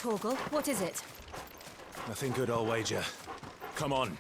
Torgal, what is it? Nothing good, I'll wager. Come on.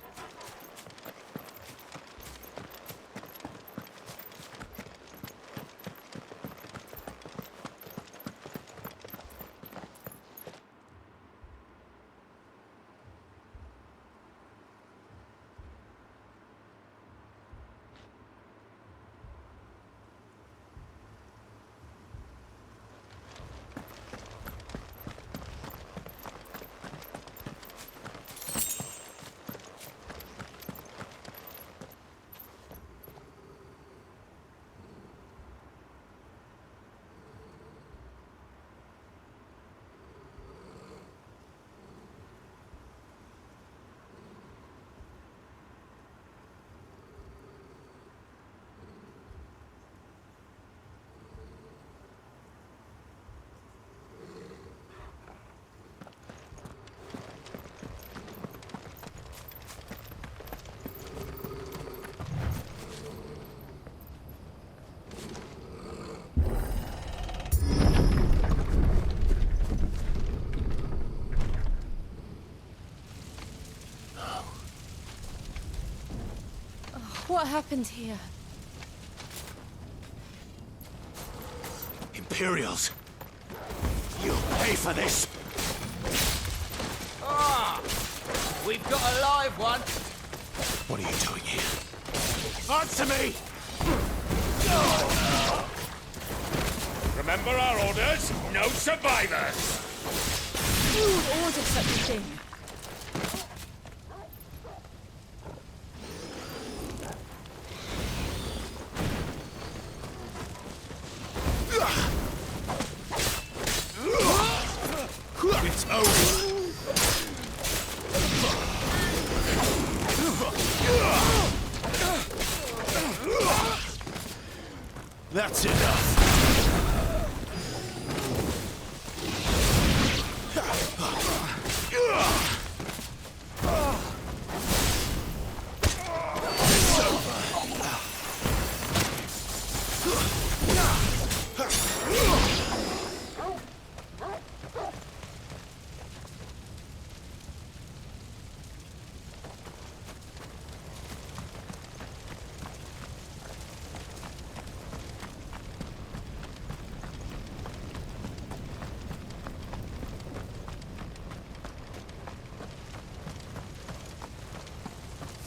What happened here? Imperials! You'll pay for this! Ah! We've got a live one! What are you doing here? Answer me! Remember our orders? No survivors! Who would order such a thing? It's over! That's enough!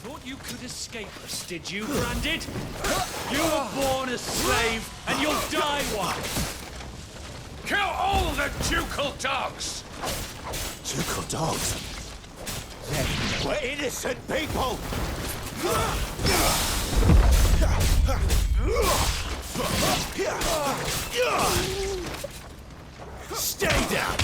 Thought you could escape us, did you, Branded? You were born a slave, and you'll die one! Kill all the ducal dogs! Ducal dogs? We're innocent people! Stay down!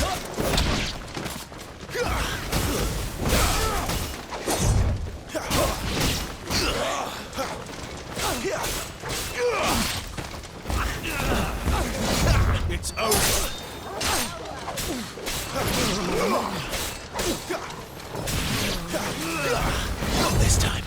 It's over! Not this time.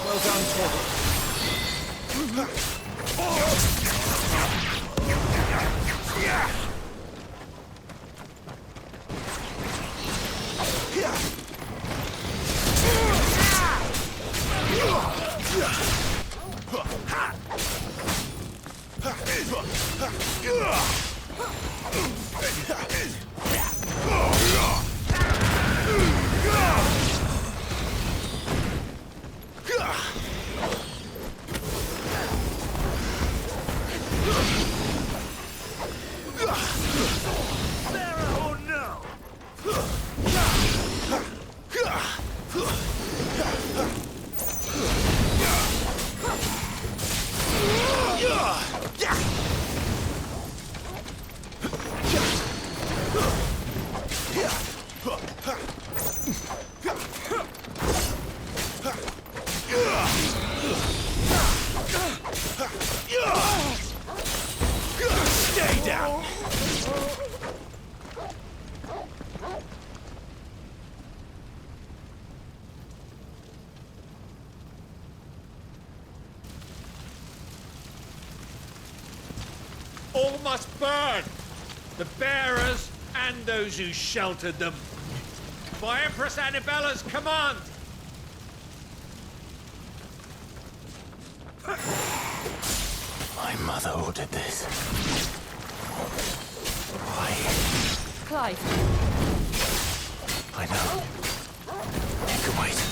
Well done, Torgal. all must burn. The bearers and those who sheltered them. By Empress Annabella's command. My mother ordered this. Why? Clive, I know. It can wait.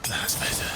That's better.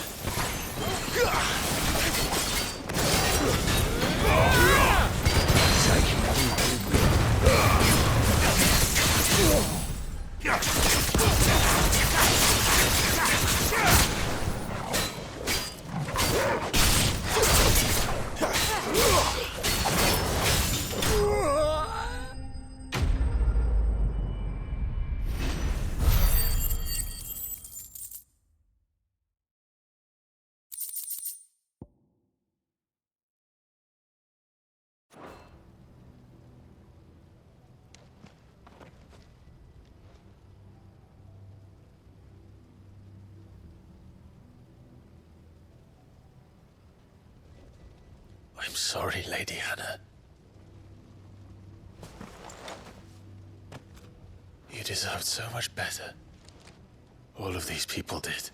I'm sorry, Lady Hannah. You deserved so much better. All of these people did.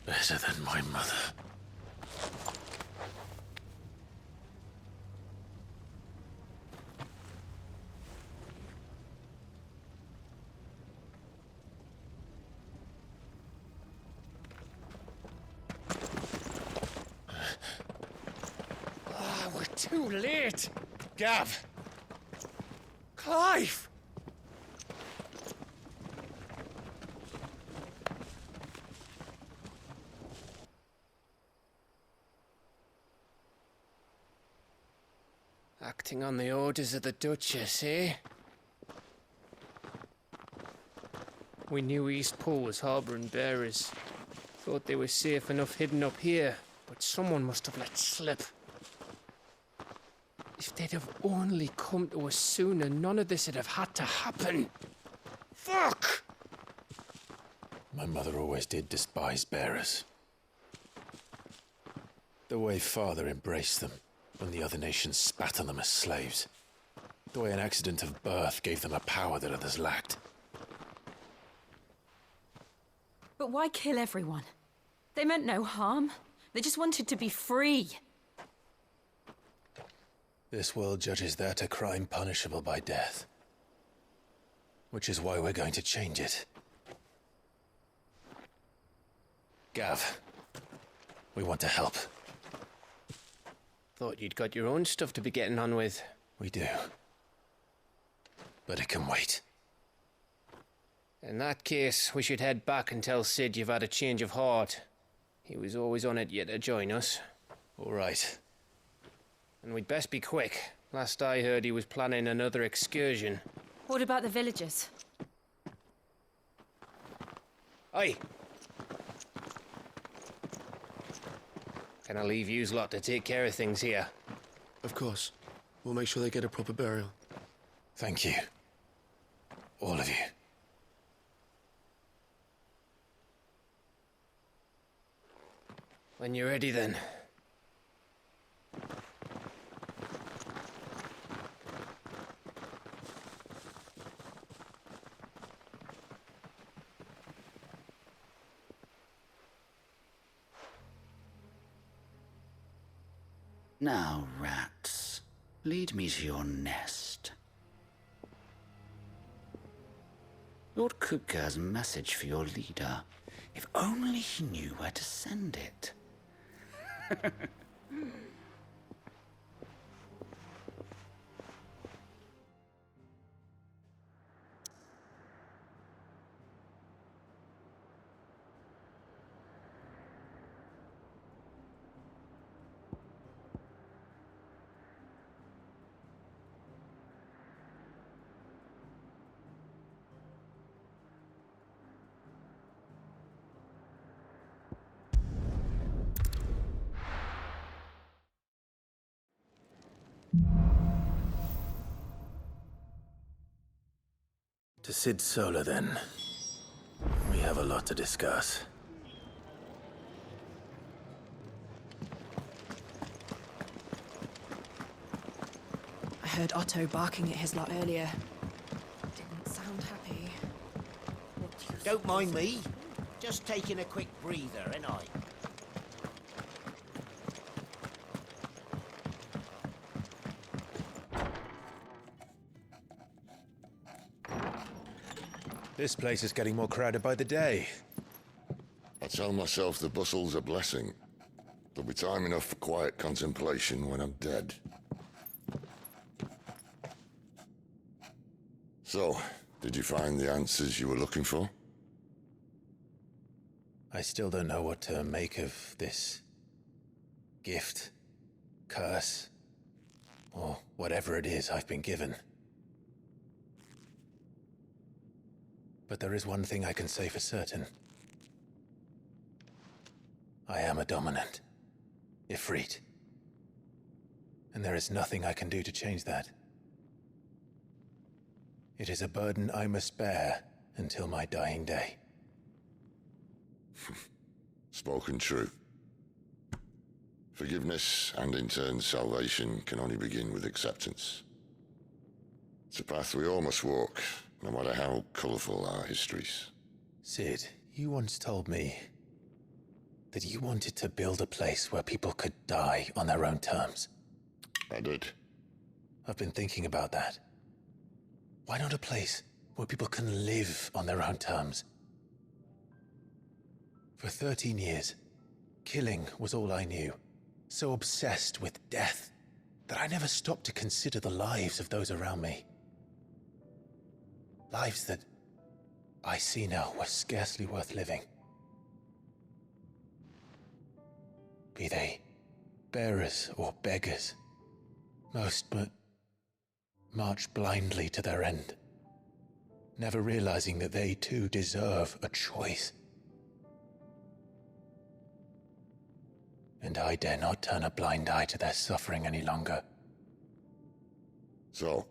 Better than my mother. We're too late. Gav. Clive. Acting on the orders of the Duchess, eh? We knew Eastpool was harbouring bearers. Thought they were safe enough hidden up here, but someone must have let slip. If they'd have only come to us sooner, none of this would have had to happen. Fuck! My mother always did despise bearers. The way Father embraced them when the other nations spat on them as slaves. The way an accident of birth gave them a power that others lacked. but why kill everyone? They meant no harm. They just wanted to be free. This world judges that a crime punishable by death. Which is why we're going to change it. Gav, we want to help. Thought you'd got your own stuff to be getting on with. We do. But it can wait. In that case, we should head back and tell Sid you've had a change of heart. He was always on it yet to join us. All right. And we'd best be quick. Last I heard, he was planning another excursion. What about the villagers? Aye. Can I leave yous lot to take care of things here? Of course. We'll make sure they get a proper burial. Thank you. All of you. When you're ready, then. Now, rats, lead me to your nest. Lord Kupka has a message for your leader. If only he knew where to send it. To Sid Solar, then. We have a lot to discuss. I heard Otto barking at his lot earlier. Didn't sound happy. Don't mind me. Just taking a quick breather, ain't I? This place is getting more crowded by the day. I tell myself the bustle's a blessing. There'll be time enough for quiet contemplation when I'm dead. So, did you find the answers you were looking for? I still don't know what to make of this gift, curse, or whatever it is I've been given. But there is one thing I can say for certain. I am a dominant, Ifrit. And there is nothing I can do to change that. It is a burden I must bear until my dying day. Spoken true. Forgiveness and in turn salvation can only begin with acceptance. It's a path we all must walk, no matter how colourful our histories. Sid, you once told me that you wanted to build a place where people could die on their own terms. I did. I've been thinking about that. Why not a place where people can live on their own terms? For 13 years, killing was all I knew. So obsessed with death that I never stopped to consider the lives of those around me. Lives that I see now were scarcely worth living. Be they bearers or beggars, most march blindly to their end, never realizing that they too deserve a choice. And I dare not turn a blind eye to their suffering any longer. So,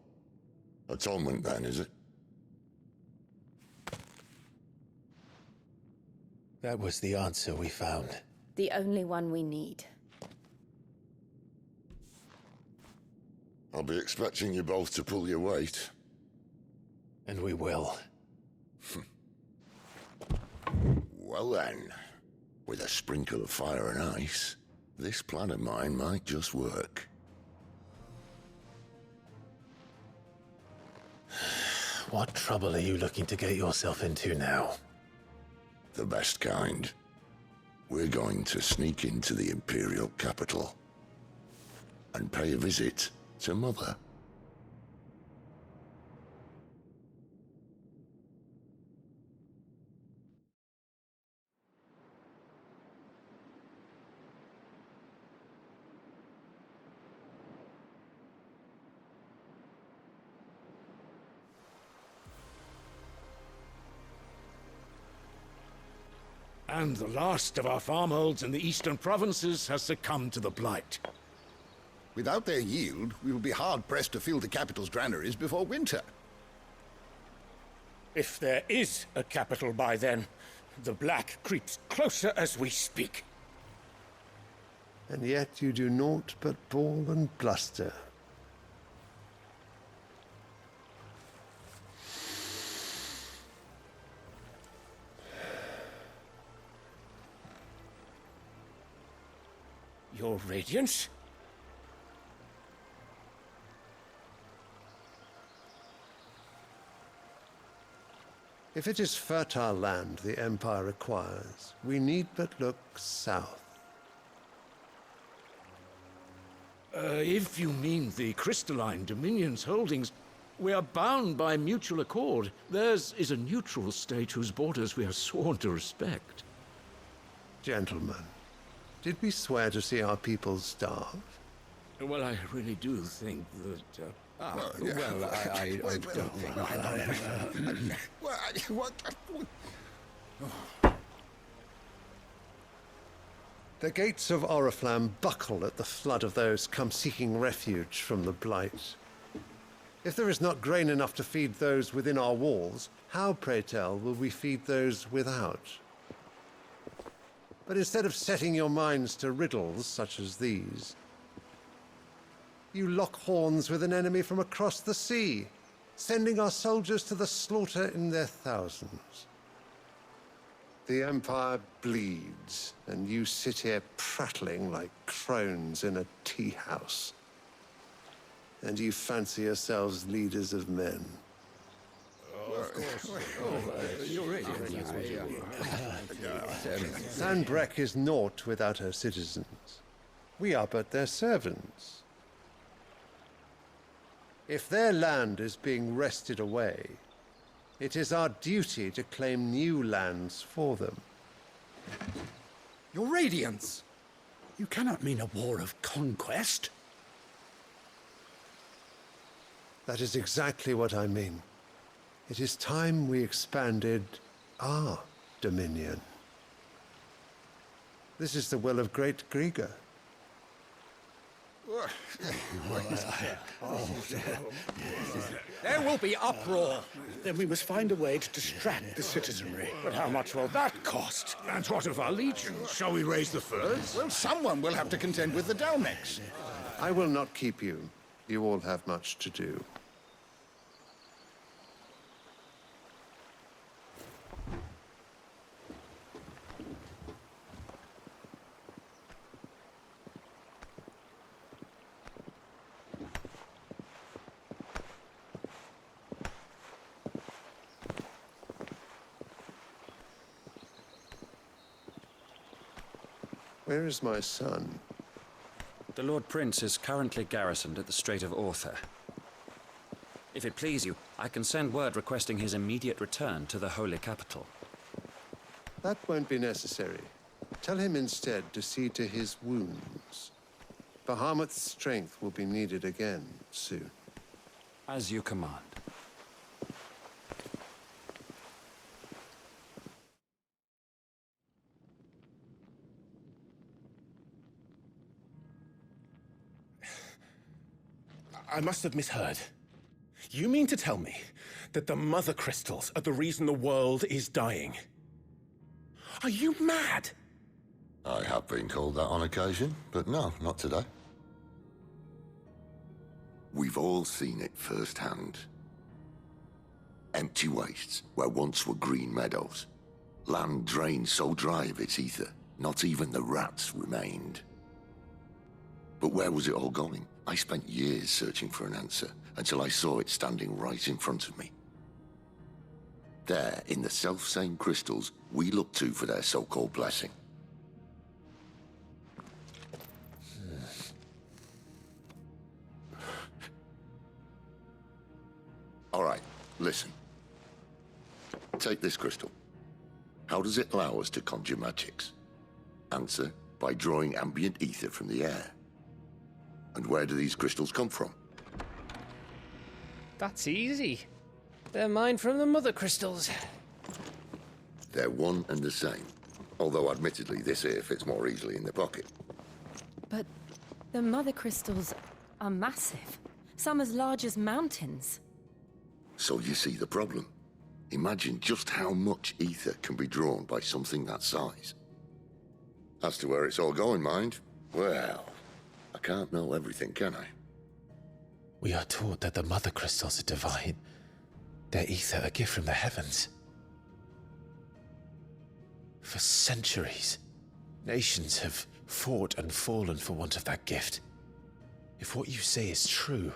atonement then, is it? That was the answer we found. The only one we need. I'll be expecting you both to pull your weight. And we will. Well then, with a sprinkle of fire and ice, this plan of mine might just work. What trouble are you looking to get yourself into now? The best kind. We're going to sneak into the Imperial capital and pay a visit to Mother. And the last of our farmholds in the eastern provinces has succumbed to the blight. Without their yield, we will be hard-pressed to fill the capital's granaries before winter. If there is a capital by then, the black creeps closer as we speak. And yet you do naught but bawl and bluster. Your Radiance? If it is fertile land the Empire requires, we need but look south. If you mean the crystalline Dominion's holdings, we are bound by mutual accord. Theirs is a neutral state whose borders we are sworn to respect. Gentlemen, did we swear to see our people starve? Well, I really do think that... I don't think... The gates of Oriflamme buckle at the flood of those come seeking refuge from the Blight. If there is not grain enough to feed those within our walls, how, pray tell, will we feed those without? But instead of setting your minds to riddles such as these, you lock horns with an enemy from across the sea, sending our soldiers to the slaughter in their thousands. The Empire bleeds, and you sit here prattling like crones in a tea house. And you fancy yourselves leaders of men. Sanbreque is naught without her citizens. We are but their servants. If their land is being wrested away, it is our duty to claim new lands for them. Your Radiance! You cannot mean a war of conquest. That is exactly what I mean. It is time we expanded our dominion. This is the will of great Grieger. There will be uproar. Then we must find a way to distract the citizenry. But how much will that cost? And what of our legions? Shall we raise the furs? Well, someone will have to contend with the Dalmex. I will not keep you. You all have much to do. Where is my son? The Lord Prince is currently garrisoned at the Strait of Author. If it please you, I can send word requesting his immediate return to the Holy Capital. That won't be necessary. Tell him instead to see to his wounds. Bahamut's strength will be needed again soon. As you command. I must have misheard. You mean to tell me that the Mother Crystals are the reason the world is dying? Are you mad? I have been called that on occasion, but no, not today. We've all seen it firsthand. Empty wastes where once were green meadows. Land drained so dry of its ether, not even the rats remained. But where was it all going? I spent years searching for an answer, until I saw it standing right in front of me. There, in the self-same crystals we look to for their so-called blessing. All right, listen. Take this crystal. How does it allow us to conjure magics? Answer, by drawing ambient ether from the air. And where do these crystals come from? That's easy. They're mine from the Mother Crystals. They're one and the same. Although admittedly this here fits more easily in the pocket. But the Mother Crystals are massive. Some as large as mountains. So you see the problem. Imagine just how much ether can be drawn by something that size. As to where it's all going, mind, well, I can't know everything, can I? We are taught that the Mother Crystals are divine. Their ether a gift from the heavens. For centuries, nations have fought and fallen for want of that gift. If what you say is true,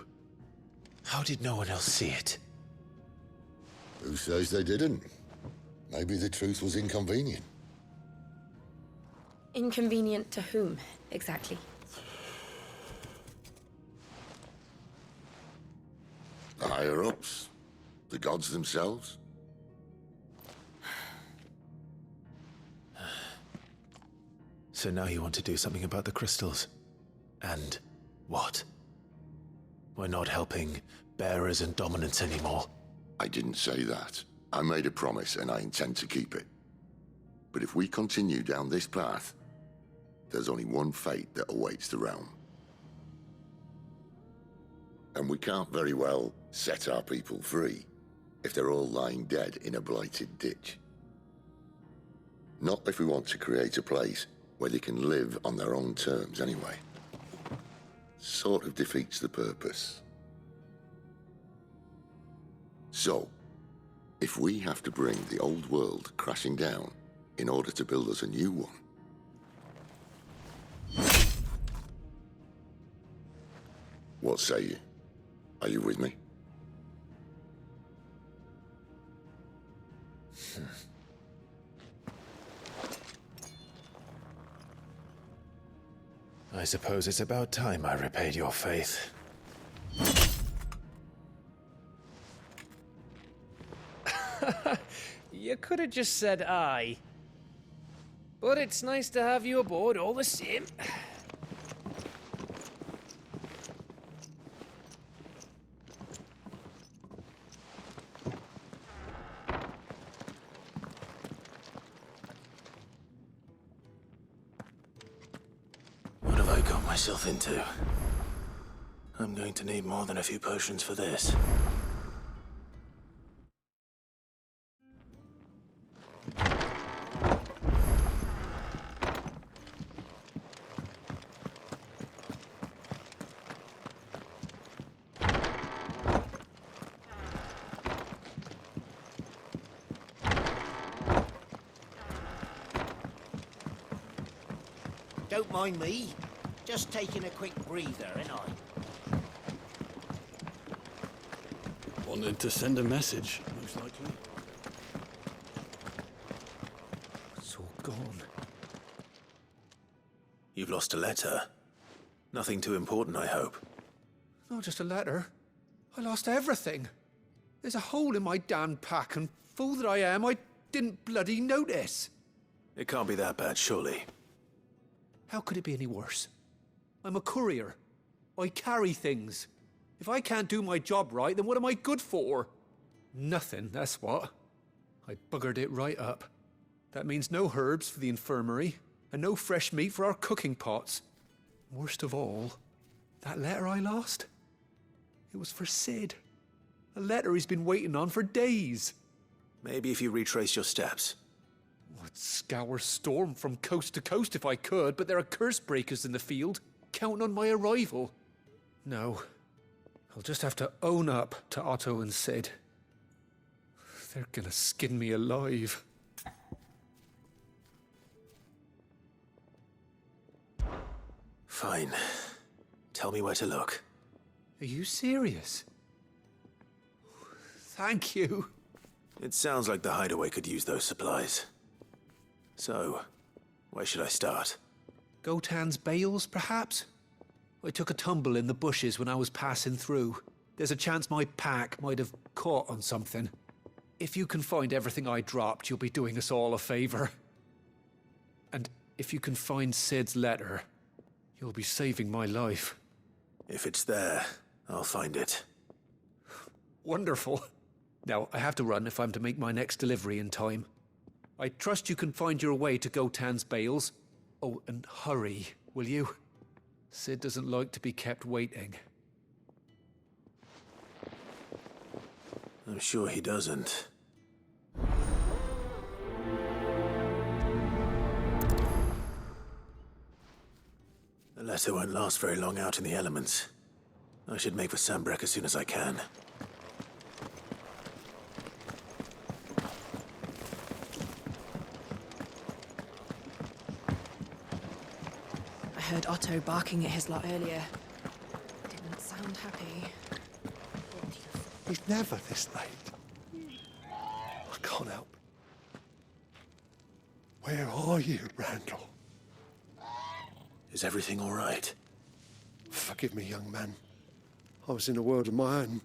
how did no one else see it? Who says they didn't? Maybe the truth was inconvenient. Inconvenient to whom, exactly? The higher-ups? The gods themselves? So now you want to do something about the crystals? And what? We're not helping bearers and dominants anymore. I didn't say that. I made a promise and I intend to keep it. But if we continue down this path, there's only one fate that awaits the realm. And we can't very well set our people free if they're all lying dead in a blighted ditch. Not if we want to create a place where they can live on their own terms anyway. Sort of defeats the purpose. So, if we have to bring the old world crashing down in order to build us a new one, what say you? Are you with me? I suppose it's about time I repaid your faith. You could have just said aye. But it's nice to have you aboard all the same. What have I got myself into? I'm going to need more than a few potions for this. Don't mind me. Just taking a quick breather, ain't I? Wanted to send a message, most likely. It's all gone. You've lost a letter. Nothing too important, I hope. Not just a letter. I lost everything. There's a hole in my damn pack, and fool that I am, I didn't bloody notice. It can't be that bad, surely. How could it be any worse? I'm a courier. I carry things. If I can't do my job right, then what am I good for? Nothing, that's what. I buggered it right up. That means no herbs for the infirmary, and no fresh meat for our cooking pots. Worst of all, that letter I lost? It was for Sid. A letter he's been waiting on for days. Maybe if you retrace your steps. I'd scour Storm from coast to coast if I could, but there are curse breakers in the field, counting on my arrival. No, I'll just have to own up to Otto and Sid. They're gonna skin me alive. Fine. Tell me where to look. Are you serious? Thank you. It sounds like the hideaway could use those supplies. So, where should I start? Gotan's bales, perhaps? I took a tumble in the bushes when I was passing through. There's a chance my pack might have caught on something. If you can find everything I dropped, you'll be doing us all a favor. And if you can find Sid's letter, you'll be saving my life. If it's there, I'll find it. Wonderful. Now, I have to run if I'm to make my next delivery in time. I trust you can find your way to Gotan's bales. Oh, and hurry, will you? Sid doesn't like to be kept waiting. I'm sure he doesn't. The letter won't last very long out in the elements. I should make for Sambrek as soon as I can. I heard Otto barking at his lot earlier. Didn't sound happy. He's never this late. I can't help. Where are you, Randall? Is everything all right? Forgive me, young man. I was in a world of my own.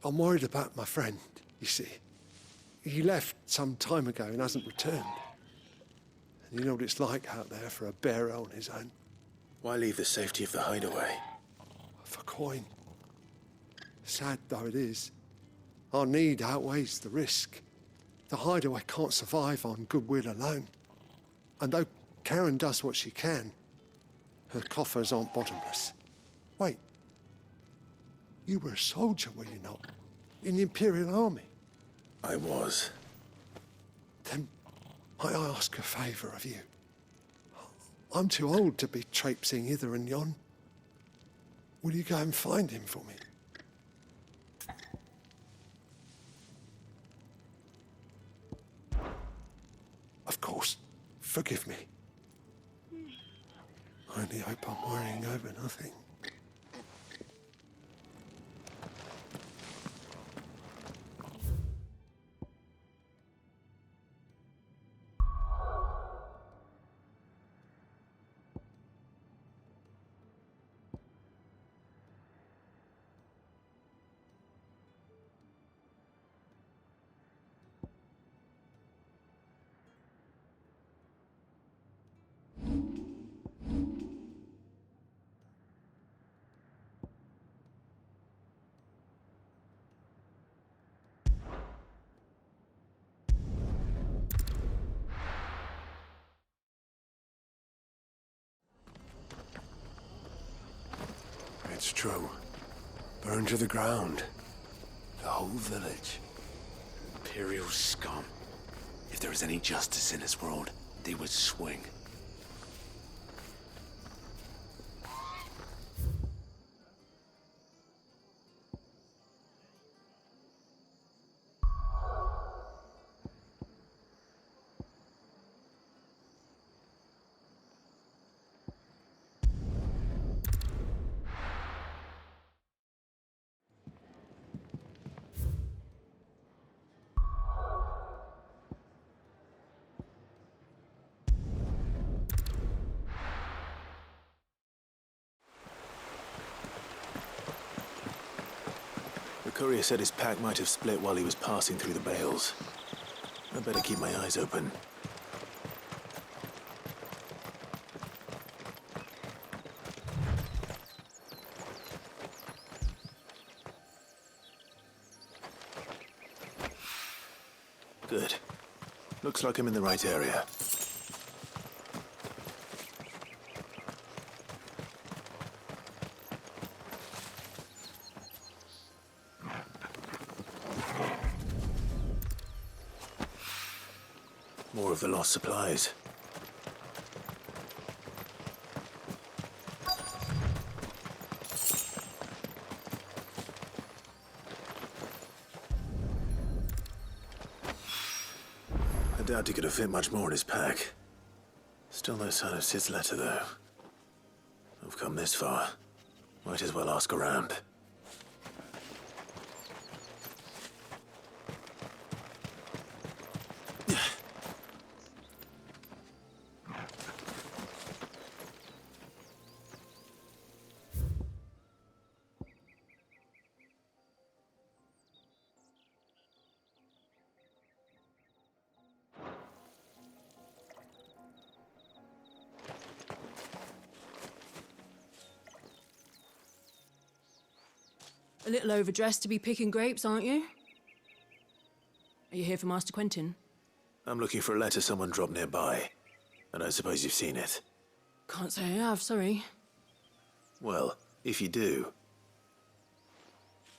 I'm worried about my friend, you see. He left some time ago and hasn't returned. And you know what it's like out there for a bearer on his own. Why leave the safety of the hideaway? For coin. Sad though it is, our need outweighs the risk. The hideaway can't survive on goodwill alone. And though Karen does what she can, her coffers aren't bottomless. Wait. You were a soldier, were you not? In the Imperial Army? I was. Then might I ask a favour of you? I'm too old to be traipsing hither and yon. Will you go and find him for me? Of course, forgive me. I only hope I'm worrying over nothing. It's true. Burned to the ground. The whole village. Imperial scum. If there is any justice in this world, they would swing. The courier said his pack might have split while he was passing through the bales. I better keep my eyes open. Good. Looks like I'm in the right area. More of the lost supplies. I doubt he could have fit much more in his pack. Still no sign of Sid's letter, though. I've come this far. Might as well ask around. A little overdressed to be picking grapes, aren't you? Are you here for Master Quentin? I'm looking for a letter someone dropped nearby. And I suppose you've seen it. Can't say I have, sorry. Well, if you do...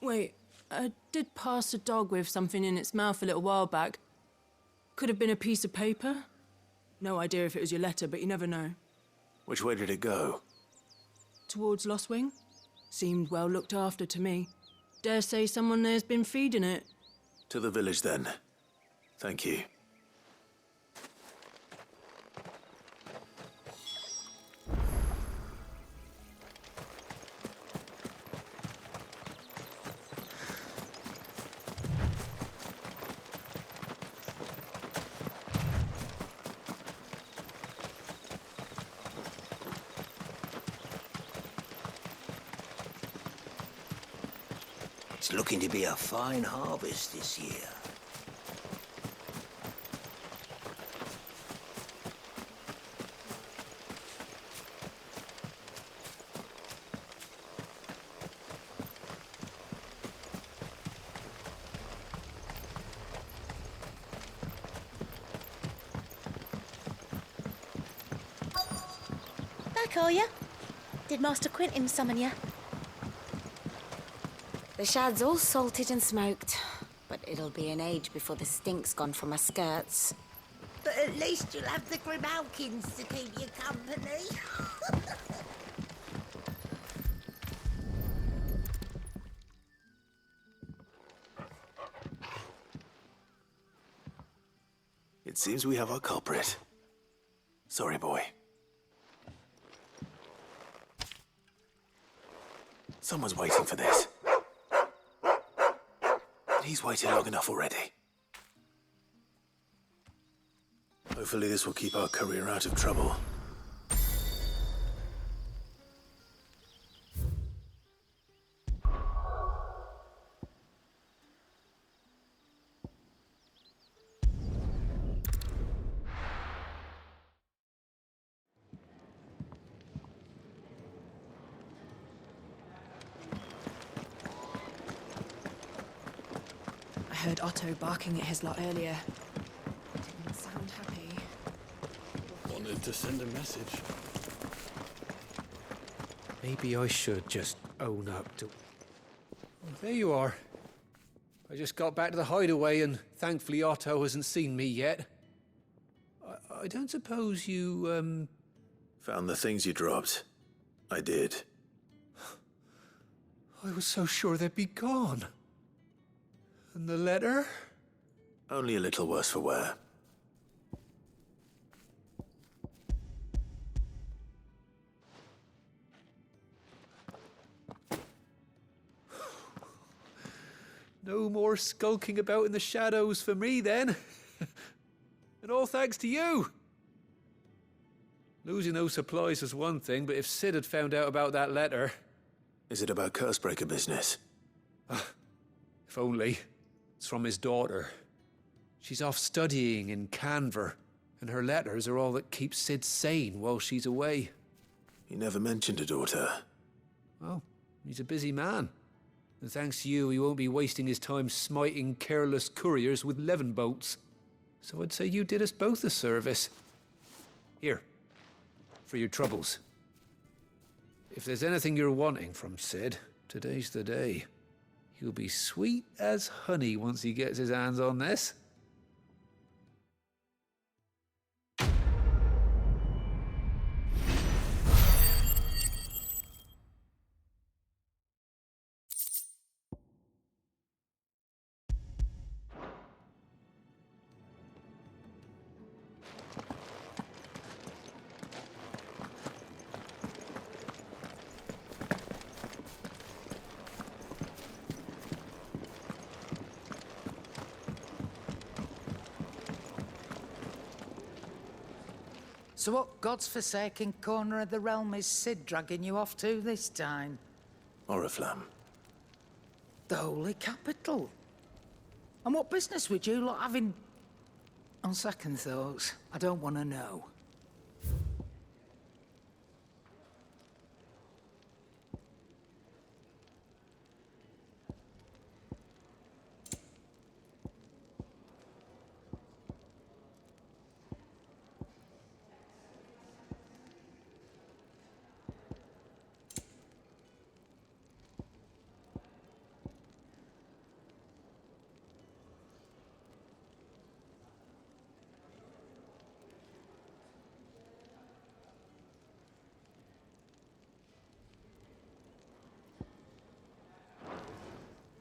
Wait, I did pass a dog with something in its mouth a little while back. Could have been a piece of paper. No idea if it was your letter, but you never know. Which way did it go? Towards Lost Wing? Seemed well looked after to me. Dare say someone there's been feeding it. To the village, then. Thank you. looking to be a fine harvest this year. Back, are you? Did Master Quentin summon you? The shad's all salted and smoked, but it'll be an age before the stink's gone from my skirts. But at least you'll have the Grimalkins to keep you company. It seems we have our culprit. Sorry, boy. Someone's waiting for this. He's waited long enough already. Hopefully this will keep our career out of trouble. I heard Otto barking at his lot earlier. Didn't sound happy. Wanted to send a message. Maybe I should just own up to... Well, there you are. I just got back to the hideaway and thankfully Otto hasn't seen me yet. I don't suppose you, Found the things you dropped. I did. I was so sure they'd be gone. And the letter? Only a little worse for wear. No more skulking about in the shadows for me, then. And all thanks to you. Losing those supplies is one thing, but if Sid had found out about that letter... Is it about Cursebreaker business? If only. It's from his daughter. She's off studying in Canver, and her letters are all that keeps Sid sane while she's away. He never mentioned a daughter. Well, he's a busy man. And thanks to you, he won't be wasting his time smiting careless couriers with levin bolts. So I'd say you did us both a service. Here, for your troubles. If there's anything you're wanting from Sid, today's the day. He'll be sweet as honey once he gets his hands on this. So what god's-forsaken corner of the realm is Sid dragging you off to this time? Oriflamme. The Holy Capital. And what business would you lot have in... On second thoughts, I don't want to know.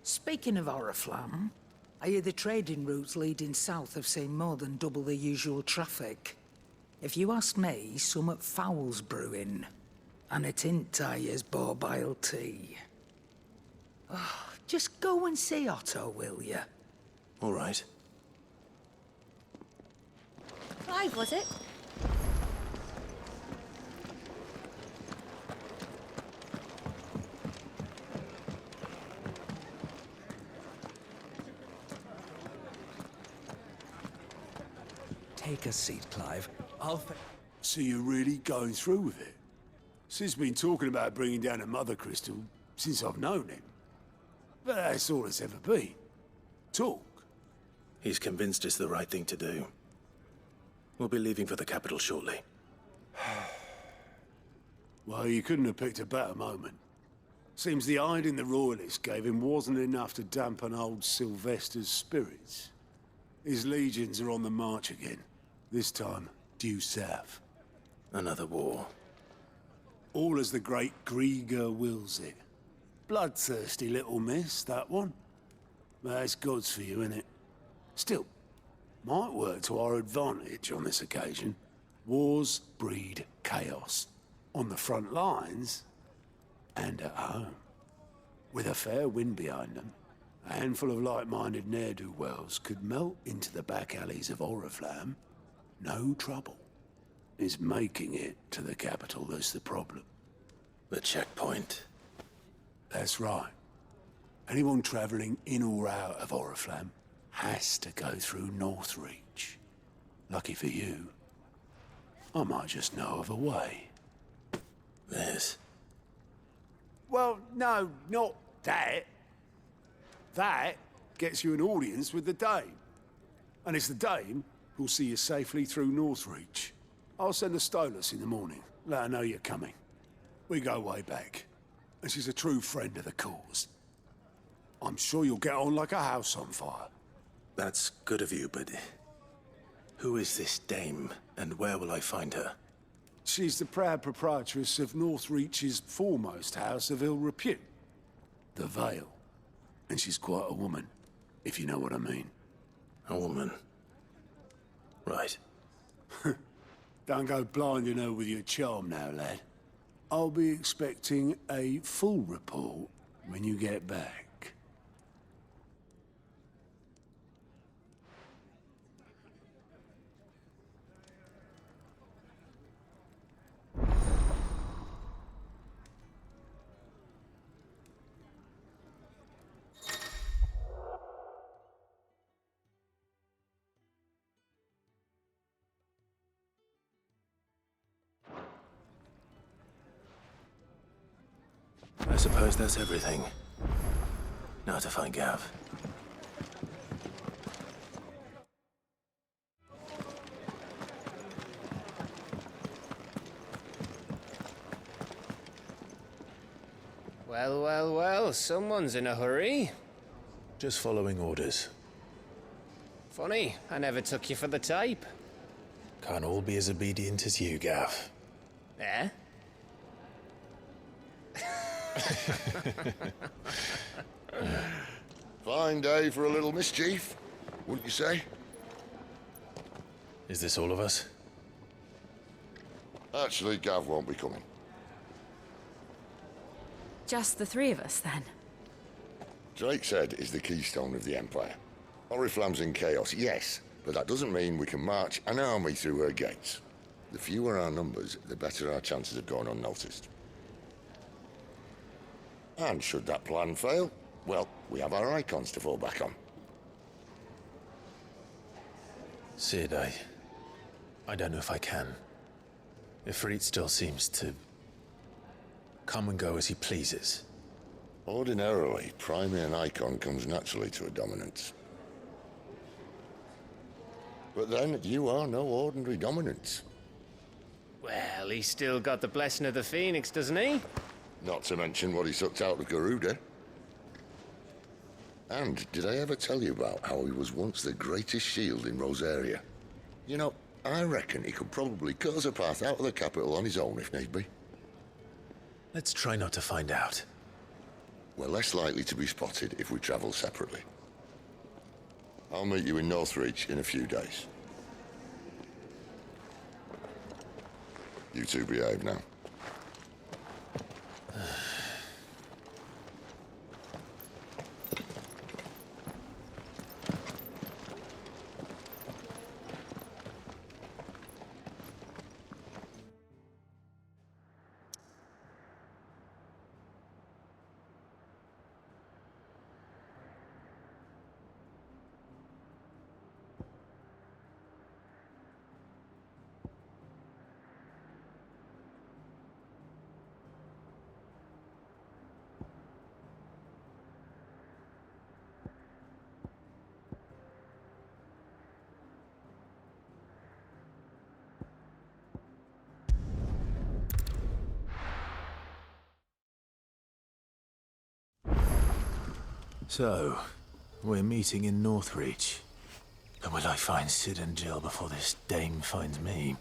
Speaking of Oriflamme, I hear the trading routes leading south have seen more than double the usual traffic. If you ask me, somewhat foul's brewing. And it ain't Tyre's borbile tea. Oh, just go and see Otto, will you? All right. Clive, was it? Take a seat, Clive. So you're really going through with it? Sid's been talking about bringing down a mother crystal since I've known him. But that's all it's ever been. Talk. He's convinced it's the right thing to do. We'll be leaving for the capital shortly. Well, you couldn't have picked a better moment. Seems the hiding the Royalists gave him wasn't enough to dampen old Sylvester's spirits. His legions are on the march again. This time, due south. Another war. All as the great Grieger wills it. Bloodthirsty little miss, that one. But that's God's for you, innit? Still, might work to our advantage on this occasion. Wars breed chaos. On the front lines, and at home. With a fair wind behind them, a handful of like-minded ne'er-do-wells could melt into the back alleys of Oriflamme. No trouble. It's making it to the capital that's the problem. The checkpoint. That's right. Anyone travelling in or out of Oriflamme has to go through Northreach. Lucky for you, I might just know of a way. This? Well, no, not that. That gets you an audience with the Dame. And it's the Dame who'll see you safely through Northreach. I'll send a Stolas in the morning. Let her know you're coming. We go way back. And she's a true friend of the cause. I'm sure you'll get on like a house on fire. That's good of you, but... who is this Dame, and where will I find her? She's the proud proprietress of Northreach's foremost house of ill repute, the Vale. And she's quite a woman, if you know what I mean. A woman? Right. Don't go blinding her with your charm now, lad. I'll be expecting a full report when you get back. I suppose that's everything. Now to find Gav. Well, well, well, someone's in a hurry. Just following orders. Funny, I never took you for the type. Can't all be as obedient as you, Gav. Eh? Fine day for a little mischief, wouldn't you say? Is this all of us? Actually, Gav won't be coming. Just the three of us, then? Drake's Head is the keystone of the Empire. Oriflamme's in chaos, yes, but that doesn't mean we can march an army through her gates. The fewer our numbers, the better our chances of going unnoticed. And should that plan fail, well, we have our icons to fall back on. Sid, I don't know if I can. Ifrit still seems to come and go as he pleases. Ordinarily, priming an icon comes naturally to a dominance. But then, you are no ordinary dominance. Well, he's still got the blessing of the Phoenix, doesn't he? Not to mention what he sucked out of Garuda. And did I ever tell you about how he was once the greatest shield in Rosaria? You know, I reckon he could probably cut us a path out of the capital on his own if need be. Let's try not to find out. We're less likely to be spotted if we travel separately. I'll meet you in Northreach in a few days. You two behave now. So, we're meeting in Northreach. And will I find Sid and Jill before this dame finds me?